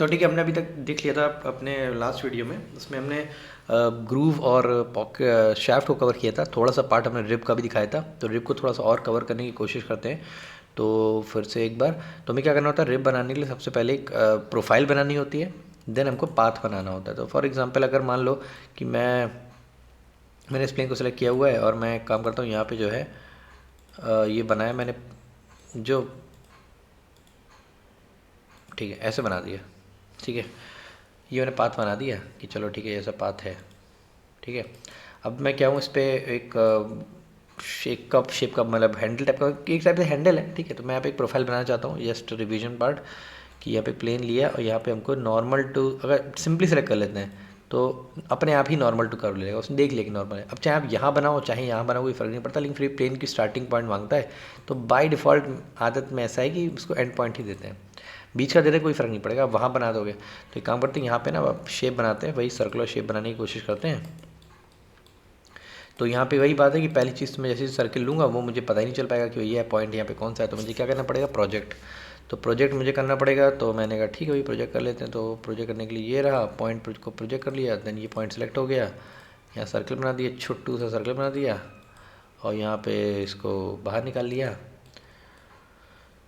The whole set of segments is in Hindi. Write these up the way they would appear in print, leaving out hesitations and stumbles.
तो ठीक है, हमने अभी तक देख लिया था अपने लास्ट वीडियो में, उसमें हमने ग्रूव और पॉकेट शाफ्ट को कवर किया था। थोड़ा सा पार्ट हमने रिब का भी दिखाया था, तो रिब को थोड़ा सा और कवर करने की कोशिश करते हैं। तो फिर से एक बार, तो हमें क्या करना होता है, रिब बनाने के लिए सबसे पहले एक प्रोफाइल बनानी होती है, देन हमको पाथ बनाना होता है। तो फॉर एग्जांपल अगर मान लो कि मैंने इस प्लेन को सेलेक्ट किया हुआ है और मैं काम करता हूँ यहाँ पे जो है ये बनाया मैंने, जो ठीक है ऐसे बना दिया। ठीक है, ये मैंने पाथ बना दिया कि चलो ठीक है ऐसा पाथ है। ठीक है, अब मैं क्या हूँ इस पर एक शेप का मतलब हैंडल टाइप का, एक टाइप से हैंडल है। ठीक है, तो मैं यहाँ पे एक प्रोफाइल बनाना चाहता हूँ, जस्ट रिवीजन पार्ट, कि यहाँ पे प्लेन लिया और यहाँ पे हमको नॉर्मल टू, अगर सिंपली सेलेक्ट कर लेते हैं तो अपने आप ही नॉर्मल टू कर लेगा, उसने देख लिया कि नॉर्मल है। अब चाहे आप यहाँ बनाओ चाहे यहाँ बनाओ कोई फ़र्क नहीं पड़ता, लेकिन फिर प्लेन की स्टार्टिंग पॉइंट मांगता है, तो बाय डिफ़ॉल्ट आदत में ऐसा है कि उसको एंड पॉइंट ही देते हैं, बीच का देते कोई फ़र्क नहीं पड़ेगा, आप वहाँ बना दोगे। तो एक काम करते हैं, यहाँ पे ना आप शेप बनाते हैं, वही सर्कुलर शेप बनाने की कोशिश करते हैं। तो यहाँ पे वही बात है कि पहली चीज़ तो मैं जैसे सर्किल लूँगा वो मुझे पता ही नहीं चल पाएगा कि ये है पॉइंट यहाँ पे कौन सा है, तो मुझे क्या करना पड़ेगा, प्रोजेक्ट। तो प्रोजेक्ट मुझे करना पड़ेगा, तो मैंने कहा ठीक है भाई प्रोजेक्ट कर लेते हैं। तो प्रोजेक्ट करने के लिए ये रहा पॉइंट को प्रोजेक्ट कर लिया, देन ये पॉइंट सेलेक्ट हो गया, यहाँ सर्कल बना दिया, छोटू सा सर्कल बना दिया और यहाँ पे इसको बाहर निकाल लिया।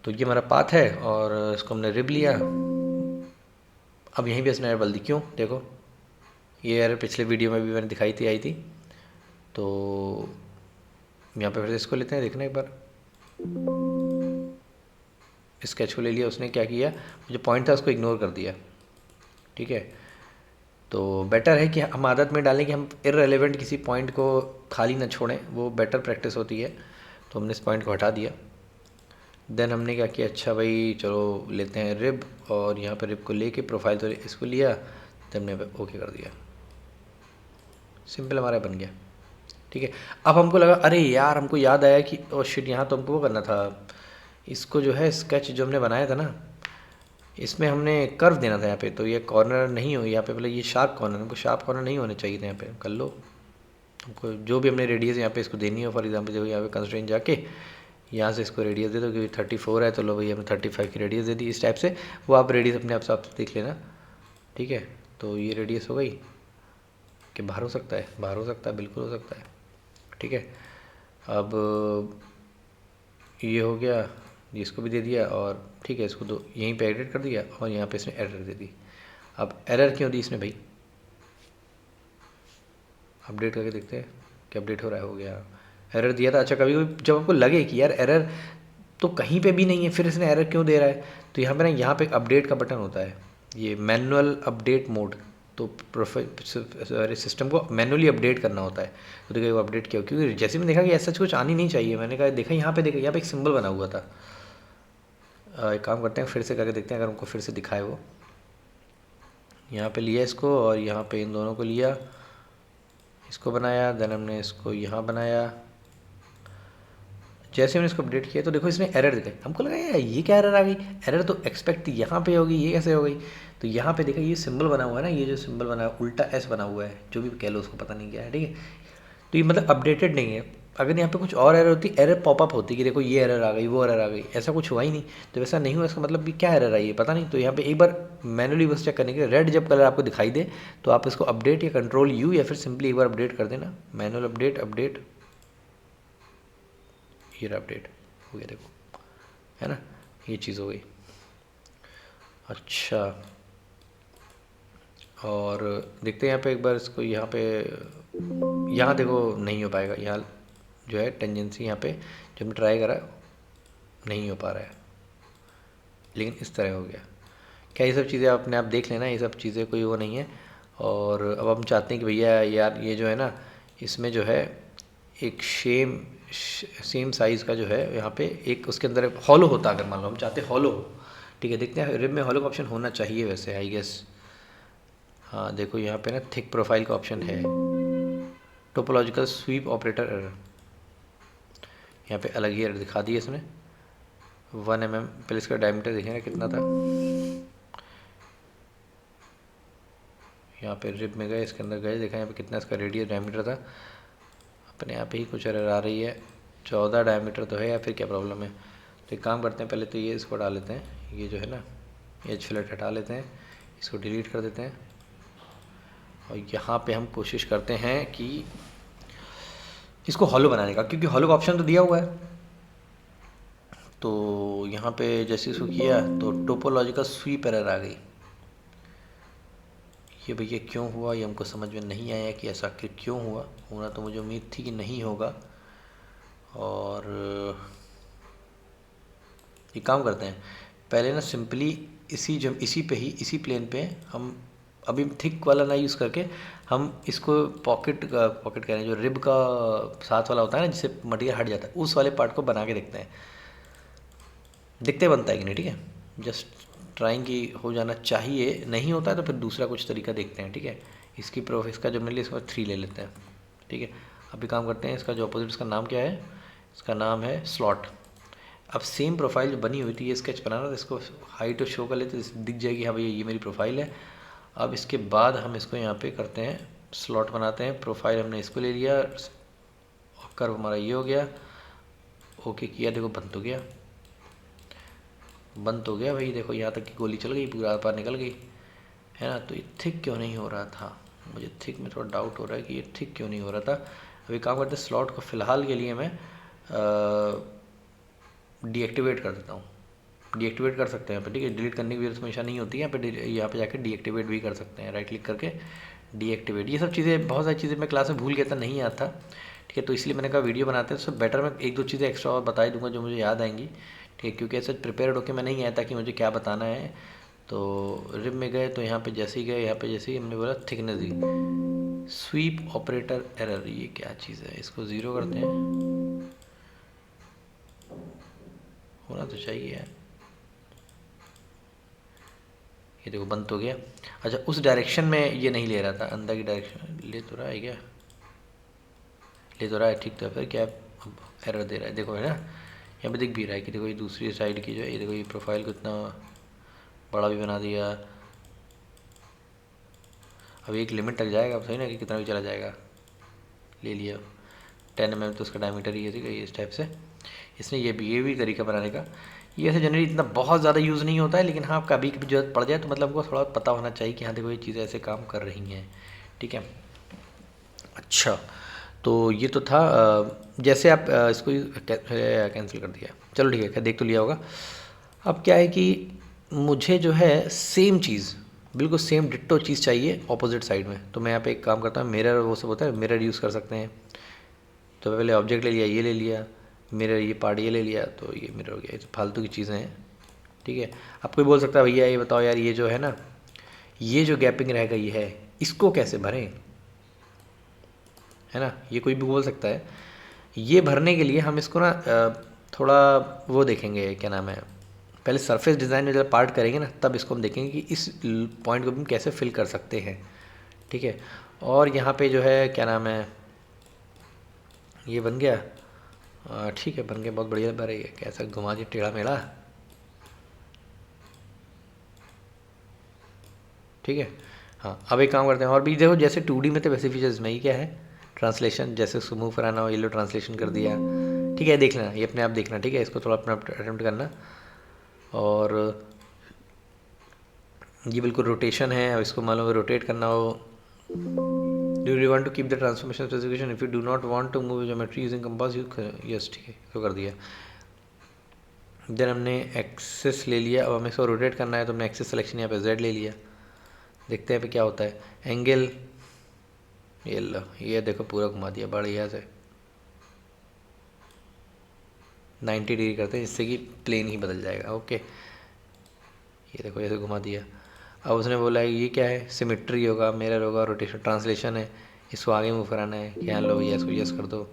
तो ये हमारा पाथ है और इसको हमने रिब लिया। अब यहीं पे इसने एरर बल दी, क्यों देखो, ये एरर पिछले वीडियो में भी मैंने दिखाई थी, आई थी। तो यहाँ पे फिर से इसको लेते हैं, देखना एक बार, स्केच को ले लिया, उसने क्या किया, जो पॉइंट था उसको इग्नोर कर दिया। ठीक है, तो बेटर है कि हम आदत में डालें कि हम इररेलेवेंट किसी पॉइंट को खाली ना छोड़ें, वो बेटर प्रैक्टिस होती है। तो हमने इस पॉइंट को हटा दिया, देन हमने क्या किया, अच्छा भाई चलो लेते हैं रिब, और यहाँ पर रिब को लेके प्रोफाइल तो इसको लिया, देन हमने ओके कर दिया, सिंपल हमारा बन गया। ठीक है, अब हमको लगा अरे यार हमको याद आया कि ओ शिट, यहाँ तो हमको वो करना था, इसको जो है स्केच जो हमने बनाया था ना, इसमें हमने कर्व देना था यहाँ पे, तो ये कॉर्नर नहीं हो यहाँ पे, मतलब ये शार्प कॉर्नर, हमको शार्प कॉर्नर नहीं होने चाहिए थे यहाँ पे। कर लो, हमको जो भी हमने रेडियस यहाँ पे इसको देनी हो, फॉर एग्जांपल जो यहाँ पे कंस्ट्रेंट जाके यहाँ से इसको रेडियस दे दो, क्योंकि 34 है तो लो भाई हमने 35 की रेडियस दे दी, इस टाइप से। वो आप रेडियस अपने आप से आप देख लेना। ठीक है, तो ये रेडियस हो गई कि बाहर हो सकता है, बाहर हो सकता है, बिल्कुल हो सकता है। ठीक है, अब ये हो गया, इसको भी दे दिया, और ठीक है इसको तो यहीं पे एडिट कर दिया, और यहाँ पे इसने एरर दे दी। अब एरर क्यों दी इसने भाई, अपडेट करके देखते हैं कि अपडेट हो रहा है, हो गया, एरर दिया था। अच्छा, कभी कभी जब आपको लगे कि यार एरर तो कहीं पे भी नहीं है, फिर इसने एरर क्यों दे रहा है, तो यहाँ पे ना, यहाँ पे एक अपडेट का बटन होता है, ये मैनुअल अपडेट मोड, तो सिस्टम को मैनुअली अपडेट करना होता है। तो देखिए वो अपडेट किया, क्योंकि जैसे मैंने देखा कि ऐसा कुछ आनी नहीं चाहिए, मैंने कहा देखा यहाँ पे, देखा यहाँ पे एक सिंबल बना हुआ था। एक काम करते हैं फिर से करके देखते हैं, अगर हमको फिर से दिखाए वो। यहाँ पे लिया इसको और यहाँ पे इन दोनों को लिया, इसको बनाया, देन हमने इसको यहाँ बनाया। जैसे मैंने इसको अपडेट किया तो देखो इसने एरर दिखाई, हमको लगा यार ये क्या एरर आ गई, एरर तो एक्सपेक्ट यहाँ पे होगी, ये कैसे हो गई। तो यहाँ पे देखा ये सिंबल बना हुआ है ना, ये जो सिंबल बना है उल्टा एस बना हुआ है, जो भी कह लो उसको, पता नहीं क्या है। ठीक है, तो ये मतलब अपडेटेड नहीं है। अगर यहाँ पे कुछ और एरर होती, एरर पॉपअप होती कि देखो ये एरर आ गई, वो एरर आ गई, ऐसा कुछ हुआ ही नहीं। तो वैसा नहीं हुआ, इसका मतलब कि क्या एरर आई है पता नहीं। तो यहाँ पे एक बार मैनुअली बस चेक करने के लिए, रेड जब कलर आपको दिखाई दे तो आप इसको अपडेट या कंट्रोल यू या फिर सिंपली एक बार अपडेट कर देना, मैनुअल अपडेट, अपडेट, ये अपडेट हो गया, देखो है ना, ये चीज़ हो गई। अच्छा, और देखते हैं यहाँ पे एक बार इसको, यहाँ पे, यहाँ देखो नहीं हो पाएगा, यहाँ जो है टेंजेंसी यहाँ पे जो हमने ट्राई करा नहीं हो पा रहा है, लेकिन इस तरह हो गया। क्या ये सब चीज़ें अपने आप देख लेना, ये सब चीज़ें कोई वो नहीं है। और अब हम चाहते हैं कि भैया यार ये जो है ना, इसमें जो है एक सेम साइज़ का जो है यहाँ पे एक उसके अंदर हॉलो होता, अगर मान लो हम चाहते हॉलो हो। ठीक है, देखते हैं रिब में हॉलो का ऑप्शन होना चाहिए वैसे, आई गेस। हाँ देखो यहाँ पे ना थिक प्रोफाइल का ऑप्शन है, टोपोलॉजिकल स्वीप ऑपरेटर एरर, यहाँ पे अलग ही एरर दिखा दिया इसने। 1 mm, पहले इसका डायमीटर देखें ना कितना था, यहाँ पे रिब में गए, इसके अंदर गए, देखा यहाँ पे कितना इसका रेडियस डायमीटर था, अपने आप ही कुछ एरर आ रही है। 14 डायमीटर तो है, या फिर क्या प्रॉब्लम है। तो एक काम करते हैं, पहले तो ये इसको हटा लेते हैं, ये जो है ना, ये फिलट हटा लेते हैं, इसको डिलीट कर देते हैं और यहाँ पे हम कोशिश करते हैं कि इसको हॉलो बनाने का, क्योंकि हॉलो का ऑप्शन तो दिया हुआ है। तो यहाँ पे जैसे इसको किया तो टोपोलॉजिकल स्वीप एरर आ गई। ये भैया क्यों हुआ, ये हमको समझ में नहीं आया कि ऐसा क्यों हुआ। होना तो मुझे उम्मीद थी कि नहीं होगा। और ये काम करते हैं, पहले ना सिंपली इसी पे ही, इसी प्लेन पे हम अभी थिक वाला ना यूज़ करके हम इसको पॉकेट कह रहे हैं, जो रिब का साथ वाला होता है ना जिससे मटेरियल हट जाता है, उस वाले पार्ट को बना के देखते हैं, दिखते बनता है कि नहीं। ठीक है, जस्ट ट्राइंग की हो जाना चाहिए। नहीं होता है तो फिर दूसरा कुछ तरीका देखते हैं। ठीक है, इसका जो मिले इसका 3 ले लेते हैं। ठीक है, अभी काम करते हैं। इसका जो अपोजिट, इसका नाम क्या है, इसका नाम है स्लॉट। अब सेम प्रोफाइल जो बनी हुई थी, ये स्केच बनाना, तो इसको हाइट और शो कर लेते, दिख जाएगी हाँ भैया ये मेरी प्रोफाइल है। अब इसके बाद हम इसको यहाँ पे करते हैं, स्लॉट बनाते हैं। प्रोफाइल हमने इसको ले लिया, कर्व हमारा ये हो गया, ओके किया, देखो बंद तो गया, बंद तो गया भाई। देखो यहाँ तक की गोली चल गई, पूरा पार निकल गई, है ना। तो ये थिक क्यों नहीं हो रहा था, मुझे थिक में थोड़ा डाउट हो रहा है कि ये थिक क्यों नहीं हो रहा था। अभी काम करते हैं, स्लॉट को फ़िलहाल के लिए मैं डीएक्टिवेट कर देता हूँ। डीएक्टिवेट कर सकते हैं यहाँ पे, ठीक है, डिलीट करने की जरूरत हमेशा नहीं होती है। यहाँ पे जाकर डीएक्टिवेट भी कर सकते हैं, राइट क्लिक करके डीएक्टिवेट। ये सब चीज़ें, बहुत सारी चीज़ें मैं क्लास में भूल गया था, नहीं आता। ठीक है, तो इसलिए मैंने कहा वीडियो बनाते हैं तो बेटर मैं 1-2 चीज़ें एक्स्ट्रा और बता दूंगा जो मुझे याद आएंगी। ठीक है, क्योंकि ऐसे प्रिपेयर्ड होकर मैं नहीं आया था कि मुझे क्या बताना है। तो रिब में गए तो यहाँ पे जैसे ही गए, यहाँ पे जैसे ही हमने बोला थिकनेस दी, स्वीप ऑपरेटर एरर, ये क्या चीज़ है, इसको 0 करते हैं, होना तो चाहिए। ये देखो बंद तो गया। अच्छा, उस डायरेक्शन में ये नहीं ले रहा था, अंदर की डायरेक्शन ले तो रहा है क्या, ले तो रहा है, ठीक। तो फिर क्या एरर दे रहा है, देखो है ना, यहाँ पे दिख भी रहा है कि देखो ये दूसरी साइड की जो है, ये देखो ये प्रोफाइल को इतना बड़ा भी बना दिया। अब एक लिमिट तक जाएगा, अब सही ना, कि कितना भी चला जाएगा। ले लिया 10 mm, तो उसका डायमीटर ही है, ठीक है, इस टाइप से। इसने ये भी तरीका बनाने का। ये ऐसे जनरली इतना बहुत ज़्यादा यूज़ नहीं होता है, लेकिन हाँ कभी कभी जरूरत पड़ जाए तो मतलब हमको थोड़ा पता होना चाहिए कि हाँ देखो ये चीज़ें ऐसे काम कर रही हैं। ठीक है, अच्छा, तो ये तो था। जैसे आप इसको कैंसिल कर दिया, चलो ठीक है, देख तो लिया होगा। अब क्या है कि मुझे जो है सेम चीज़, बिल्कुल सेम डिट्टो चीज़ चाहिए ऑपोजिट साइड में। तो मैं यहाँ पे एक काम करता हूँ, मिरर, वो सब होता है, मिरर यूज़ कर सकते हैं। तो पहले ऑब्जेक्ट ले लिया, ये ले लिया मिरर, ये पार्ट ये ले लिया, तो ये मिरर हो गया। ये तो फालतू की चीज़ें हैं। ठीक है, अब कोई बोल सकता है भैया ये बताओ यार, ये जो है ना, ये जो गैपिंग रह गई है इसको कैसे भरें, है ना, ये कोई भी बोल सकता है। ये भरने के लिए हम इसको ना थोड़ा वो देखेंगे, क्या नाम है, पहले सरफेस डिज़ाइन में जब पार्ट करेंगे ना, तब इसको हम देखेंगे कि इस पॉइंट को हम कैसे फिल कर सकते हैं। ठीक है, और यहाँ पे जो है क्या नाम है, ये बन गया, ठीक है बन गया, बहुत बढ़िया बन रही है। कैसा घुमा दिया टेढ़ा मेढ़ा, ठीक है। हाँ, अब एक काम करते हैं, और भी देखो जैसे 2D में तो वैसे फीचर्स में ही क्या है, ट्रांसलेशन, जैसे उसको मूव कराना हो, ये लो ट्रांसलेशन कर दिया। ठीक है, देख लेना, ये अपने आप देखना। ठीक है, इसको थोड़ा अपना अटेम्प्ट करना। और ये बिल्कुल रोटेशन है, अब इसको मान लो रोटेट करना हो, do you want to keep the transformation specification, if you do not want to move geometry using compass you, yes, ठीक है, तो कर दिया। देन हमने एक्सेस ले लिया, अब हमें इसको रोटेट करना है तो हमने एक्सेस सिलेक्शन यहाँ पे Z ले लिया। देखते हैं पे क्या होता है। एंगल, ये लो, ये देखो पूरा घुमा दिया बढ़िया से, 90 डिग्री करते हैं जिससे कि प्लेन ही बदल जाएगा। ओके, ये देखो ऐसे घुमा दिया। अब उसने बोला है ये क्या है, सिमेट्री होगा, मिरर होगा, रोटेशन, ट्रांसलेशन है, इसको आगे मूव कराना है, क्या लो भैया इसको यस कर दो।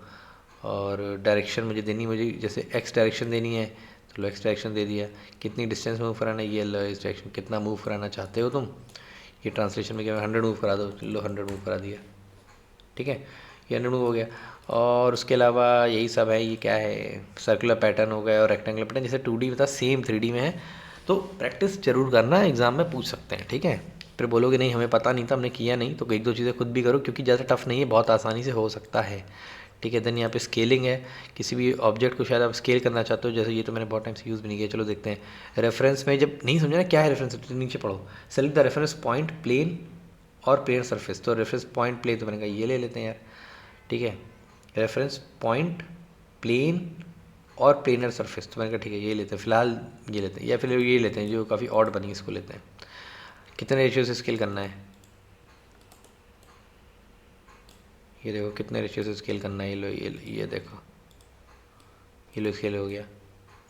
और डायरेक्शन मुझे देनी, मुझे जैसे एक्स डायरेक्शन देनी है तो लो एक्स डायरेक्शन दे दिया। कितनी डिस्टेंस मूव कराना है, ये लो इस डायरेक्शन, कितना मूव कराना चाहते हो तुम, ये ट्रांसलेशन में क्या 100 मूव करा दो, लो 100 मूव करा दिया। ठीक है, ये 100 मूव हो गया। और उसके अलावा यही सब है, ये क्या है, सर्कुलर पैटर्न हो गया और रेक्टेंगुलर पैटर्न, जैसे 2D था सेम 3D में है। तो प्रैक्टिस जरूर करना, एग्ज़ाम में पूछ सकते हैं। ठीक है, फिर बोलोगे नहीं हमें पता नहीं था, हमने किया नहीं, तो 1-2 चीज़ें खुद भी करो, क्योंकि ज़्यादा टफ नहीं है, बहुत आसानी से हो सकता है। ठीक है। देन यहाँ पे स्केलिंग है, किसी भी ऑब्जेक्ट को शायद आप स्केल करना चाहते हो, जैसे ये तो मैंने बहुत टाइम से यूज़ भी नहीं किया, चलो देखते हैं। रेफरेंस में जब नहीं समझा ना क्या है रेफरेंस, तो नीचे पढ़ो, select the reference point plane और प्लेन सरफेस। तो रेफरेंस पॉइंट प्लेन तो मैंने कहा ये ले लेते हैं यार, ठीक है। रेफरेंस पॉइंट प्लेन और प्लेनर सरफेस, तो मैंने कहा ठीक है ये लेते हैं फिलहाल, ये लेते हैं, या फिर ये लेते हैं जो काफ़ी ऑड बनी, इसको लेते हैं। कितने रेशियो से स्केल करना है, ये देखो कितने रेशियो से स्केल करना है, ये लो ये देखो, ये लो स्केल हो गया।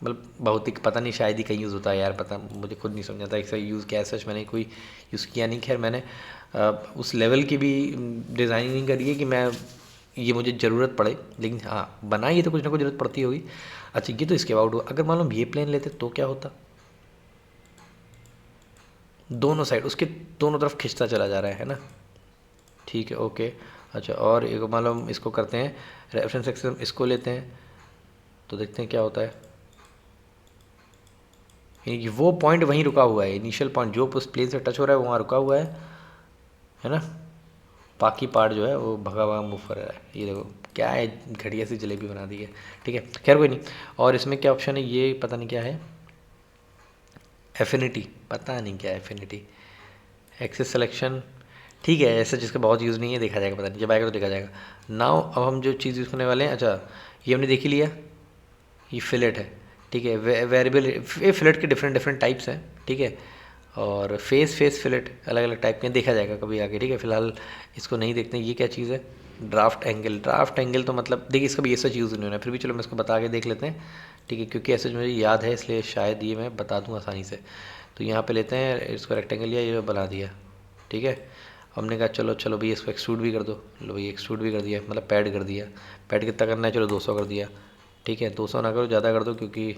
मतलब बहुत ही पता नहीं, शायद ही कहीं यूज़ होता है यार, पता मुझे खुद नहीं समझा था इसका यूज़ क्या है। सच मैंने कोई यूज़ किया नहीं। खैर मैंने उस लेवल की भी डिज़ाइनिंग नहीं करी है कि मैं ये मुझे ज़रूरत पड़े, लेकिन हाँ बनाई तो कुछ ना कुछ ज़रूरत पड़ती होगी। अच्छा ये तो इसके अबाउट हुआ। अगर मान लो ये प्लेन लेते तो क्या होता, दोनों साइड उसके दोनों तरफ खिंचता चला जा रहा है ना, ठीक है ओके। अच्छा और एक मान लो हम इसको करते हैं रेफरेंस एक्सिस, इसको लेते हैं तो देखते हैं क्या होता है। यानी कि वो पॉइंट वहीं रुका हुआ है, इनिशियल पॉइंट जो उस प्लेन से टच हो रहा है वहाँ रुका हुआ है ना। बाकी पार्ट जो है वो भगा भगा मूव कर रहा है। ये देखो क्या है, घटिया सी जलेबी बना दी है, ठीक है खैर कोई नहीं। और इसमें क्या ऑप्शन है, ये पता नहीं क्या है, एफिनिटी, पता नहीं क्या एफिनिटी, एक्सेस सिलेक्शन, ठीक है ऐसा जिसका बहुत यूज़ नहीं है, देखा जाएगा, पता नहीं जब आएगा तो देखा जाएगा। नाउ अब हम जो चीज़ यूज़ करने वाले हैं, अच्छा ये हमने देख ही लिया, ये फिलेट है, ठीक है। वेरिएबल फिलेट के डिफरेंट डिफरेंट टाइप्स हैं, ठीक है। और फेस फिलेट अलग अलग टाइप के हैं, देखा जाएगा कभी आगे, ठीक है। फिलहाल इसको नहीं देखते हैं। ये क्या चीज़ है, ड्राफ्ट एंगल। ड्राफ्ट एंगल तो मतलब देखिए इसका भी ऐसा यूज़ नहीं होना है, फिर भी चलो मैं इसको बता के देख लेते हैं, ठीक है, क्योंकि ऐसे मुझे याद है इसलिए शायद ये मैं बता दूँ आसानी से। तो यहाँ पे लेते हैं इसको, रेक्टेंगल लिया, ये बना दिया, ठीक है। हमने कहा चलो चलो भाई इसको एक्सट्रूड भी कर दो, लो भाई एक्सट्रूड भी कर दिया, मतलब पैड कर दिया। पैड कितना करना है, चलो 200 कर दिया, ठीक है। 200 ना करो, ज़्यादा कर दो क्योंकि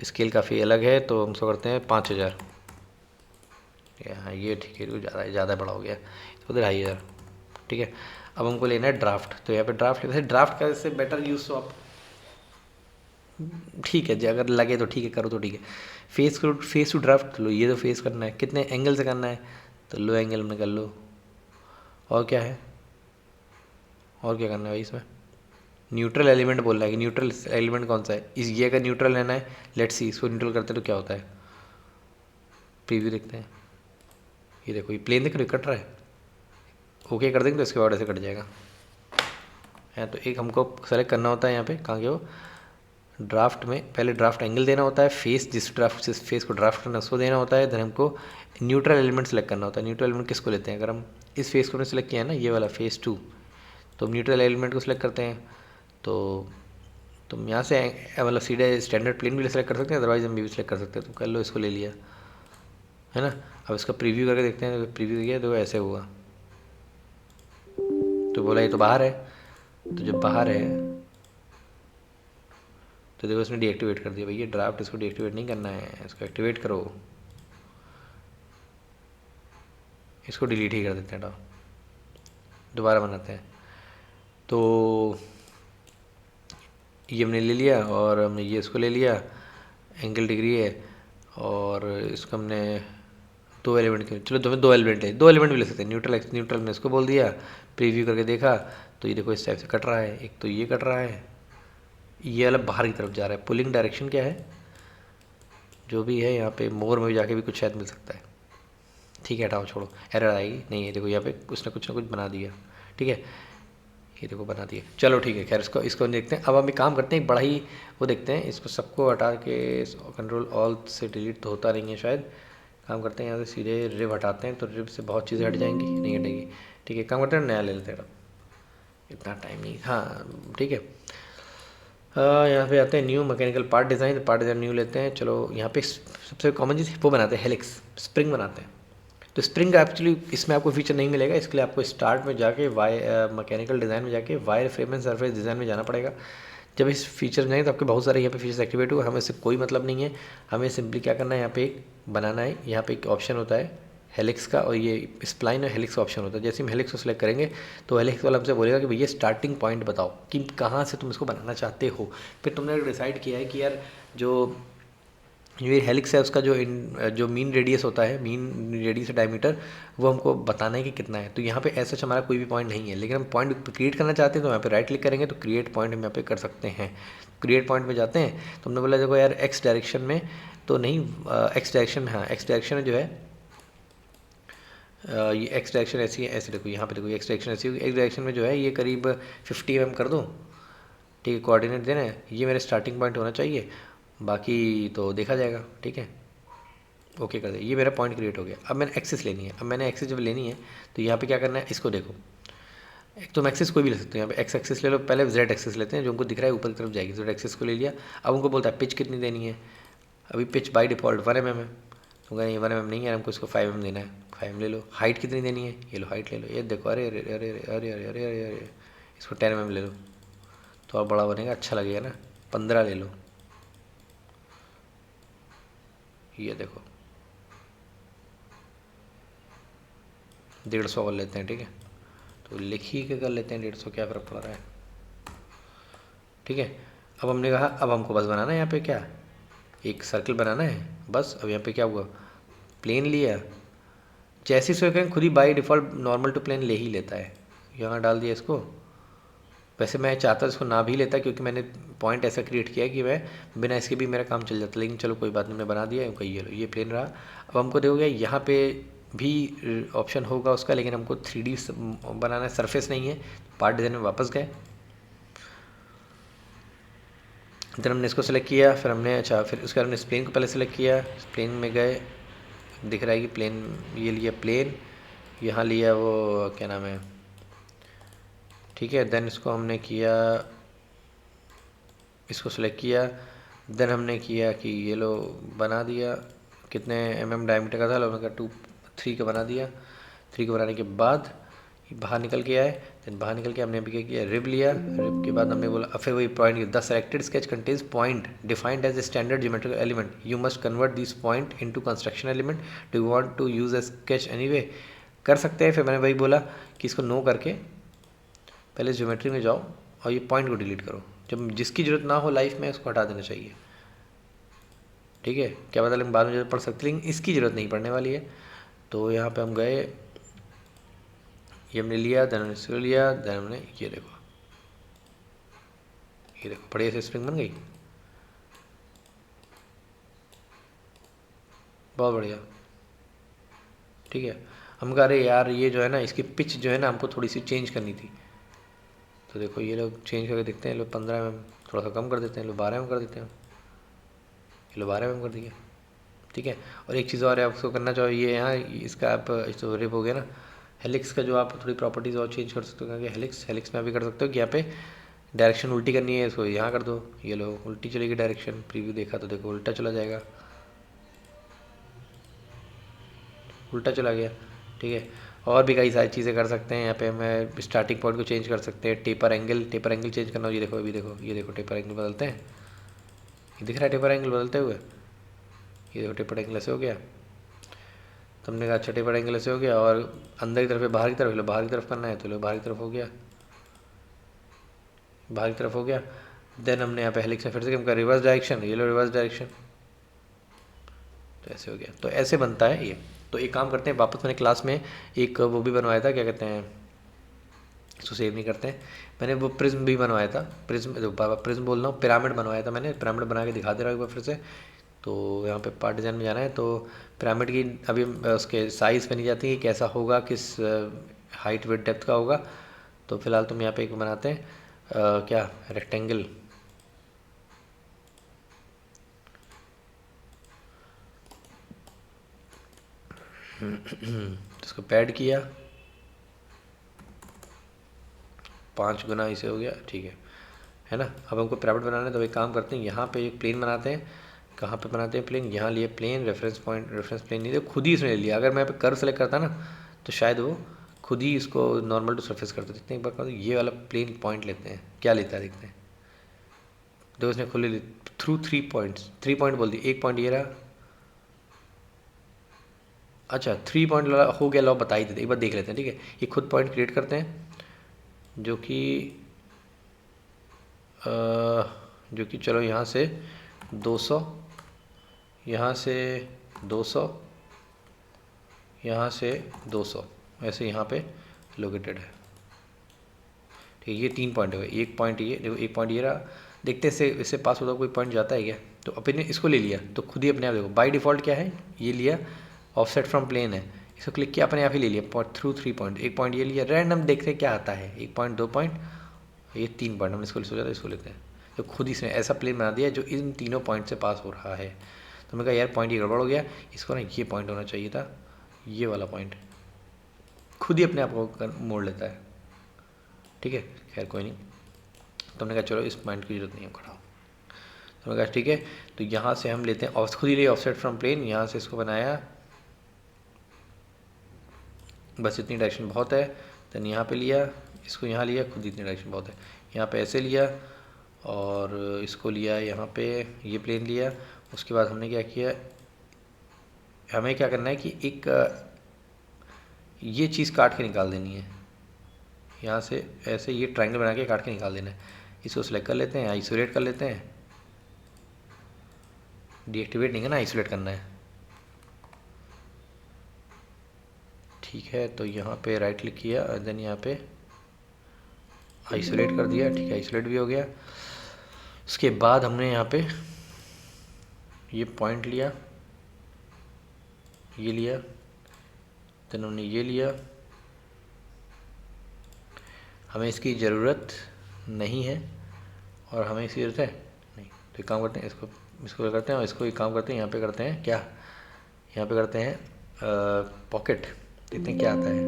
स्केल काफ़ी अलग है, तो हम इसको करते हैं 5000। हाँ ये ठीक है, ज़्यादा बड़ा हो गया, तो 2500, ठीक है। अब हमको लेना है ड्राफ्ट, तो यहाँ पे ड्राफ्ट, वैसे ड्राफ्ट का इससे बेटर यूज़ तो आप, ठीक है जी अगर लगे तो ठीक है, करो तो ठीक है। फेस टू ड्राफ्ट लो, ये तो फेस करना है, कितने एंगल से करना है, तो लो एंगल में कर लो। और क्या है, और क्या करना है भाई इसमें, न्यूट्रल एलिमेंट बोल रहा है कि न्यूट्रल एलिमेंट कौन सा है, इस ये अगर न्यूट्रल लेना है, लेट्स सी इसको न्यूट्रल करते हैं तो क्या होता है, प्रीव्यू देखते हैं। ये देखो ये प्लेन देख रहे हो कट रहा है, ओके कर देंगे तो इसके बाद ऐसे कट जाएगा है। तो एक हमको सेलेक्ट करना होता है यहाँ पे, कहाँ गए हो, ड्राफ्ट में पहले ड्राफ्ट एंगल देना होता है, फेस जिस फेस को ड्राफ्ट करना है उसको देना होता है, देन हमको न्यूट्रल एलिमेंट सेलेक्ट करना होता है। न्यूट्रल एलिमेंट किसको लेते हैं, अगर हम इस फेस को सेलेक्ट किया है ना, ये वाला फेस 2, तो हम न्यूट्रल एलिमेंट को सिलेक्ट करते हैं। तो तुम यहाँ से मतलब सीधे स्टैंडर्ड प्लेन भी सेलेक्ट कर सकते हैं, अदरवाइज हम भी सेलेक्ट कर सकते हैं। तो कर लो, इसको ले लिया है ना। अब इसका प्रीव्यू करके देखते हैं, प्रीव्यू किया तो ऐसे हुआ, तो बोला ये तो बाहर है, तो जब बाहर है तो देखो इसने डीएक्टिवेट कर दिया। भैया ड्राफ्ट इसको डीएक्टिवेट नहीं करना है, इसको एक्टिवेट करो, इसको डिलीट ही कर देते हैं, दोबारा बनाते हैं। तो ये हमने ले लिया और हमने ये इसको ले लिया, एंगल डिग्री है, और इसको हमने दो एलिमेंट के, चलो दो एलिमेंट है, दो एलिमेंट भी ले सकते हैं। न्यूट्रल ने इसको बोल दिया, प्रीव्यू करके देखा तो ये देखो इस टाइप से कट रहा है। एक तो ये कट रहा है, ये वाला बाहर की तरफ जा रहा है। पुलिंग डायरेक्शन क्या है, जो भी है यहाँ पे मोर में जाके भी कुछ शायद मिल सकता है, ठीक है हटाओ छोड़ो, एरर आएगी नहीं है। देखो यहाँ पे कुछ ना कुछ बना दिया, ठीक है, ये देखो बना दिया, चलो ठीक है। खैर इसको देखते हैं। अब हम एक काम करते हैं, एक बड़ा ही वो देखते हैं, इसको सबको हटा के कंट्रोल ऑल से डिलीट तो होता नहीं है शायद। काम करते हैं यहाँ से सीधे रिब हटाते हैं, तो रिब से बहुत चीज़ें हट जाएंगी, नहीं हटेगी, ठीक है। काम करते हैं नया ले लेते हैं, इतना टाइम नहीं, हाँ ठीक है। यहाँ पे आते हैं new mechanical part design, part design new लेते हैं। चलो यहाँ पे सबसे कॉमन चीज़ वो बनाते हैं, हेलिक्स स्प्रिंग बनाते हैं। तो स्प्रिंग का एक्चुअली इसमें आपको फीचर नहीं मिलेगा, इसके लिए आपको स्टार्ट में जाके मैकेनिकल डिज़ाइन में जाके wire frame and surface design में जाना पड़ेगा। जब इस फीचर जाएंगे तो आपके बहुत सारे यहाँ पे फीचर्स एक्टिवेट हुए। हमें इससे कोई मतलब नहीं है, हमें सिंपली क्या करना है, यहाँ पे एक बनाना है। यहाँ पे एक ऑप्शन होता है हेलिक्स का, और ये स्प्लाइन और हेलिक्स का ऑप्शन होता है। जैसे हम हेलिक्स को सिलेक्ट करेंगे तो हेलिक्स वाला हमसे बोलेगा कि भैया स्टार्टिंग पॉइंट बताओ कि कहाँ से तुम इसको बनाना चाहते हो। फिर तुमने डिसाइड किया है कि यार जो ये हेलिक्स है उसका जो मीन रेडियस होता है, मीन रेडियस डायमीटर, वो हमको बताना है कि कितना है। तो यहाँ पे ऐसा हमारा कोई भी पॉइंट नहीं है, लेकिन हम पॉइंट क्रिएट करना चाहते हैं तो यहाँ पे राइट क्लिक करेंगे तो क्रिएट पॉइंट हम यहाँ पे कर सकते हैं। क्रिएट पॉइंट में जाते हैं तो हमने बोला देखो यार एक्स डायरेक्शन में तो नहीं, एक्स डायरेक्शन में, हाँ एक्स डायरेक्शन में जो है ये एक्स डायरेक्शन ऐसी है, ऐसे देखो यहाँ पे देखो एक्स डायरेक्शन ऐसी होगी। एक्स डायरेक्शन में जो है ये करीब 50 mm कर दूँ, ठीक है, कोऑर्डिनेट देना है, ये मेरा स्टार्टिंग पॉइंट होना चाहिए, बाकी तो देखा जाएगा, ठीक है। ओके कर दे, ये मेरा पॉइंट क्रिएट हो गया। अब मैंने एक्सिस लेनी है, अब मैंने एक्सिस जब लेनी है तो यहाँ पे क्या करना है, इसको देखो, एक तो हम एक्सिस कोई भी ले सकते हो, यहाँ पे एक्स एक्सिस ले लो, पहले जेड एक्सिस लेते हैं जो हमको दिख रहा है ऊपर की तरफ जाएगी, जेड एक्सिस को ले लिया। अब हमको बोलता है पिच कितनी देनी है, अभी पिच बाई डिफ़ॉल्ट 1 mm है, तो कहें 1 mm नहीं है, हमको इसको 5 mm देना है, 5 mm ले लो। हाइट कितनी देनी है, ये लो हाइट ले लो, ये देखो, अरे अरे अरे अरे अरे अरे अरे अरे अरे, इसको 10 mm ले लो, तो और बड़ा बनेगा, अच्छा लगेगा ना। 15 ले लो, ये देखो 150 कर लेते हैं, ठीक है, तो लिख ही के कर लेते हैं 150, क्या फ़र्क पड़ रहा है, ठीक है। अब हमने कहा अब हमको बस बनाना है यहाँ पे क्या, एक सर्कल बनाना है बस। अब यहाँ पे क्या हुआ, प्लेन लिया, जैसे ही करें खुद ही by default normal to plane ले ही लेता है, यहाँ डाल दिया इसको। वैसे मैं चाहता इसको ना भी लेता क्योंकि मैंने पॉइंट ऐसा क्रिएट किया कि मैं बिना इसके भी मेरा काम चल जाता, लेकिन चलो कोई बात नहीं, मैं बना दिया, ये लो ये प्लेन रहा। अब हमको देखोगे यहाँ पे भी ऑप्शन होगा उसका, लेकिन हमको 3D बनाना है, सरफेस नहीं है। पार्ट डिज़ाइन में वापस गए, फिर हमने इसको सेलेक्ट किया, फिर हमने अच्छा फिर उसके बाद हमने प्लेन को पहले सेलेक्ट किया, प्लेन में गए, दिख रहा है कि प्लेन, ये लिया प्लेन, यहाँ लिया वो क्या नाम है, ठीक है। देन इसको हमने किया, इसको सेलेक्ट किया, देन हमने किया कि ये लो बना दिया, कितने डायमीटर का था, हमने कहा 3 का बना दिया। 3 का बनाने के बाद बाहर निकल के आए, देन बाहर निकल के हमने अभी क्या किया, रिब लिया, रिब के बाद हमने बोला फिर वही point, the selected sketch contains point defined as a standard geometrical element, you must convert this point into construction element, do you want to use a sketch anyway, कर सकते हैं। फिर मैंने वही बोला कि इसको नो करके पहले ज्योमेट्री में जाओ और ये पॉइंट को डिलीट करो, जब जिसकी ज़रूरत ना हो लाइफ में उसको हटा देना चाहिए, ठीक है। क्या पता लेकिन बाद में जरूरत पड़ सकती है, लेकिन इसकी ज़रूरत नहीं पड़ने वाली है। तो यहाँ पे हम गए, ये हमने लिया, देन हमने इसको लिया, देन हमने ये देखो, ये देखो बढ़िया से स्प्रिंग बन गई, बहुत बढ़िया, ठीक है। हम कह रहे यार ये जो है ना, इसकी पिच जो है ना हमको थोड़ी सी चेंज करनी थी, तो देखो ये लोग चेंज करके देखते हैं, लोग 15 mm थोड़ा सा कम कर देते हैं, लोग 12 mm कर देते हैं, ये लो 12 mm कर दिया, ठीक है। और एक चीज़ और है आपको करना चाहिए यहाँ, इसका आप तो रिप हो गया ना, हेलिक्स का जो आप थोड़ी प्रॉपर्टीज़ और चेंज कर सकते हो, क्योंकि हेलिक्स में भी कर सकते हो कि यहाँ पे डायरेक्शन उल्टी करनी है, इसको यहाँ कर दो, ये लो उल्टी चलेगी डायरेक्शन, प्रीव्यू देखा तो देखो उल्टा चला जाएगा, उल्टा चला गया, ठीक है। और भी कई सारी चीज़ें कर सकते हैं, यहाँ पे हमें स्टार्टिंग पॉइंट को चेंज कर सकते हैं, टेपर एंगल चेंज करना हो, ये देखो अभी देखो, ये देखो टेपर एंगल बदलते हैं, ये दिख रहा है टेपर एंगल बदलते हुए, ये देखो टेपर एंगल ऐसे हो गया। तो हमने कहा अच्छा टेपर एंगल ऐसे हो गया, और अंदर की तरफ है बाहर की तरफ, लो बाहर की तरफ करना है तो लो बाहर की तरफ हो गया, बाहर की तरफ हो गया। देन हमने यहाँ पे हेलिक्स में फिर से हम कर रिवर्स डायरेक्शन, ये लो रिवर्स डायरेक्शन, तो ऐसे हो गया। तो ऐसे बनता है ये। तो एक काम करते हैं, वापस मैंने क्लास में एक वो भी बनवाया था, क्या कहते हैं इसको सेव नहीं करते हैं, मैंने वो प्रिज्म भी बनवाया था, प्रिज्म बोल रहा हूँ, पिरामिड बनवाया था मैंने, पिरामिड बना के दिखा दे रहा हूँ एक बार फिर से। तो यहाँ पे पार्ट डिज़ाइन में जाना है, तो पिरामिड की अभी उसके साइज़ पे नहीं जाती कि कैसा होगा, किस हाइट विथ डेप्थ का होगा। तो फिलहाल तुम यहाँ पे एक बनाते हैं क्या रेक्टेंगल, इसको पैड किया, 5 गुना इसे हो गया, ठीक है ना। अब हमको पिरामिड बनाना है, तो एक काम करते हैं, यहाँ पे एक प्लेन बनाते हैं, कहाँ पे बनाते हैं प्लेन, यहाँ लिए plane, reference point, reference plane नहीं, तो खुद ही इसने ले लिया। अगर मैं यहाँ पे कर्व सेलेक्ट करता ना तो शायद वो खुद ही इसको नॉर्मल टू सरफेस कर देते हैं। एक बार कर ये वाला प्लेन पॉइंट लेते हैं, क्या लेता है देखते हैं, देखो उसने खुले ली थ्रू 3 पॉइंट्स, 3 पॉइंट बोल दिए, एक पॉइंट ये रहा, अच्छा 3 पॉइंट हो गया, लो बता ही देते, एक बार देख लेते हैं, ठीक है। ये खुद पॉइंट क्रिएट करते हैं, जो कि जो कि चलो यहाँ से 200, यहाँ से 200, यहाँ से 200, ऐसे यहाँ पे लोकेटेड है। ठीक है, ये 3 पॉइंट हो गए। एक पॉइंट ये देखो, एक पॉइंट ये रहा। देखते हैं इससे पास होता कोई पॉइंट जाता है क्या। तो अपन ने इसको ले लिया तो खुद ही अपने आप देखो बाय डिफ़ॉल्ट क्या है, ये लिया ऑफसेट फ्रॉम प्लेन है, इसको क्लिक किया अपने आप ही ले लिया थ्रू 3 पॉइंट। एक पॉइंट ये लिया, रैंडम देखते हैं क्या आता है, 1 पॉइंट 2 पॉइंट, ये 3 पॉइंट, हमने इसको सोचा था इसको लेते हैं। तो खुद ही इसने ऐसा प्लेन बना दिया जो इन तीनों पॉइंट से पास हो रहा है। तो मैं कहा यार पॉइंट ये गड़बड़ हो गया, इसको ना ये पॉइंट होना चाहिए था, ये वाला पॉइंट। खुद ही अपने आप को मोड़ लेता है। ठीक है, खैर कोई नहीं। तो हमने कहा चलो इस पॉइंट की जरूरत नहीं है, खड़ा हो। तो मैंने कहा ठीक है, तो यहाँ से हम लेते हैं खुद ही लिए ऑफसेट फ्रॉम प्लेन, यहाँ से इसको बनाया, बस इतनी डायरेक्शन बहुत है। देन यहाँ पे लिया, इसको यहाँ लिया, खुद इतनी डायरेक्शन बहुत है। यहाँ पे ऐसे लिया और इसको लिया यहाँ पे, ये प्लेन लिया। उसके बाद हमने क्या किया, हमें क्या करना है कि एक ये चीज़ काट के निकाल देनी है। यहाँ से ऐसे ये ट्रायंगल बना के काट के निकाल देना है। इसको सिलेक्ट कर लेते हैं, आइसोलेट कर लेते हैं। डीएक्टिवेट नहीं करना, आइसोलेट करना है। ठीक है, तो यहाँ पे राइट क्लिक किया, देन यहाँ पे आइसोलेट कर दिया। ठीक है, आइसोलेट भी हो गया। उसके बाद हमने यहाँ पे ये पॉइंट लिया, ये लिया, देन हमने ये लिया। हमें इसकी ज़रूरत नहीं है और हमें इसकी ज़रूरत है नहीं, तो एक काम करते हैं, इसको करते हैं और इसको एक काम करते हैं, यहाँ पे करते हैं क्या, यहाँ पे करते हैं पॉकेट, देखते हैं क्या आता है।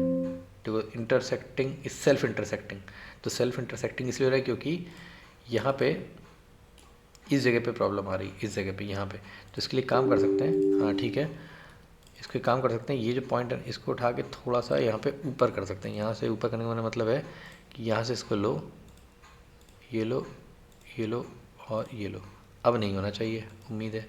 देखो इंटरसेक्टिंग इज सेल्फ इंटरसेक्टिंग। तो सेल्फ इंटरसेक्टिंग इसलिए हो रहा है क्योंकि यहाँ पे इस जगह पे प्रॉब्लम आ रही, इस जगह पे यहाँ पे। तो इसके लिए काम कर सकते हैं, हाँ ठीक है, इसको काम कर सकते हैं। ये जो पॉइंट है इसको उठा के थोड़ा सा यहाँ पे ऊपर कर सकते हैं। यहाँ से ऊपर करने का मतलब है कि यहाँ से इसको लो, ये लो, ये लो और ये लो। अब नहीं होना चाहिए उम्मीद है।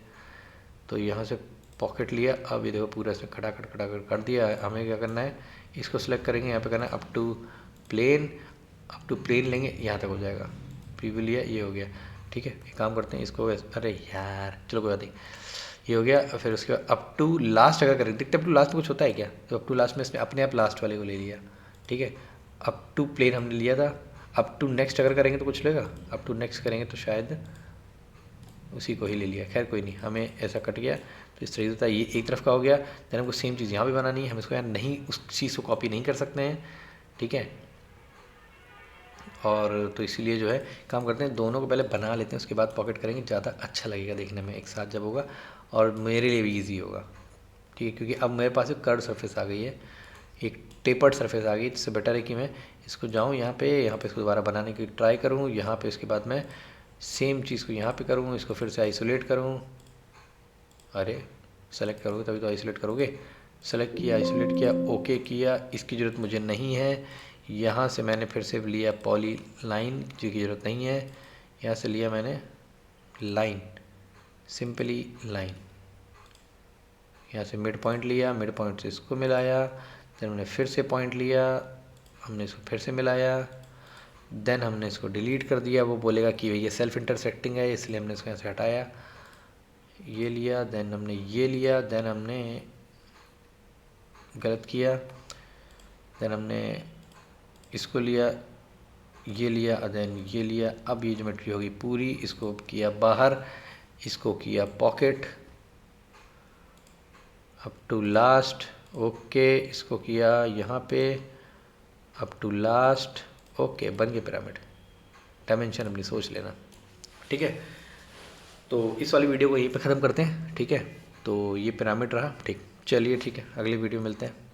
तो यहाँ से पॉकेट लिया, अब ये देखो पूरा इसमें खटाखट खटाखट कर दिया है। हमें क्या करना है, इसको सेलेक्ट करेंगे, यहाँ पे करना है अप टू प्लेन लेंगे, यहाँ तक हो जाएगा। प्रीव्यू लिया, ये हो गया। ठीक है, एक काम करते हैं इसको, अरे यार चलो कोई बात नहीं, ये हो गया। फिर उसके बाद अप टू लास्ट अगर करें, देखते अप टू लास्ट में कुछ होता है क्या। तो अप टू लास्ट में इसने अपने आप लास्ट वाले को ले लिया। ठीक है, अप टू प्लेन हमने लिया था, अप टू नेक्स्ट अगर करेंगे तो कुछ लेगा, अप टू नेक्स्ट करेंगे तो शायद उसी को ही ले लिया। खैर कोई नहीं, हमें ऐसा कट गया। तो इस तरीके से ये एक तरफ का हो गया। देन हमको सेम चीज़ यहाँ भी बनानी है, हम इसको यार नहीं उस चीज़ को कॉपी नहीं कर सकते हैं। ठीक है, और तो इसीलिए जो है काम करते हैं, दोनों को पहले बना लेते हैं, उसके बाद पॉकेट करेंगे, ज़्यादा अच्छा लगेगा देखने में एक साथ जब होगा, और मेरे लिए भी ईजी होगा। ठीक है, क्योंकि अब मेरे पास एक कर्व सरफेस आ गई है, एक टेपर्ड सरफेस आ गई। इससे बेटर है कि मैं इसको जाऊँ यहाँ पे इसको दोबारा बनाने की ट्राई करूँ। यहाँ पे उसके बाद मैं सेम चीज़ को यहाँ पे करूँ, इसको फिर से आइसोलेट करूँ। अरे सेलेक्ट करोगे तभी तो आइसोलेट करोगे। सेलेक्ट किया, आइसोलेट किया, ओके किया, इसकी ज़रूरत मुझे नहीं है। यहाँ से मैंने फिर से लिया पॉली लाइन, जिसकी ज़रूरत नहीं है। यहाँ से लिया मैंने लाइन, सिंपली लाइन। यहाँ से मिड पॉइंट लिया, मिड पॉइंट से इसको मिलाया, देन हमने फिर से पॉइंट लिया, हमने इसको फिर से मिलाया, देन हमने इसको डिलीट कर दिया। वो बोलेगा कि ये सेल्फ इंटरसेक्टिंग है, इसलिए हमने इसको यहाँ से हटाया। ये लिया, देन हमने ये लिया, देन हमने गलत किया, देन हमने इसको लिया, ये लिया, देन ये लिया। अब ये ज्योमेट्री होगी पूरी, इसको किया बाहर, इसको किया pocket up to last, okay, इसको किया यहाँ पे अप टू लास्ट, ओके, बन गया पिरामिड। डायमेंशन अपनी सोच लेना। ठीक है, तो इस वाली वीडियो को यहीं पे ख़त्म करते हैं। ठीक है, तो ये पिरामिड रहा। ठीक, चलिए ठीक है, अगली वीडियो मिलते हैं।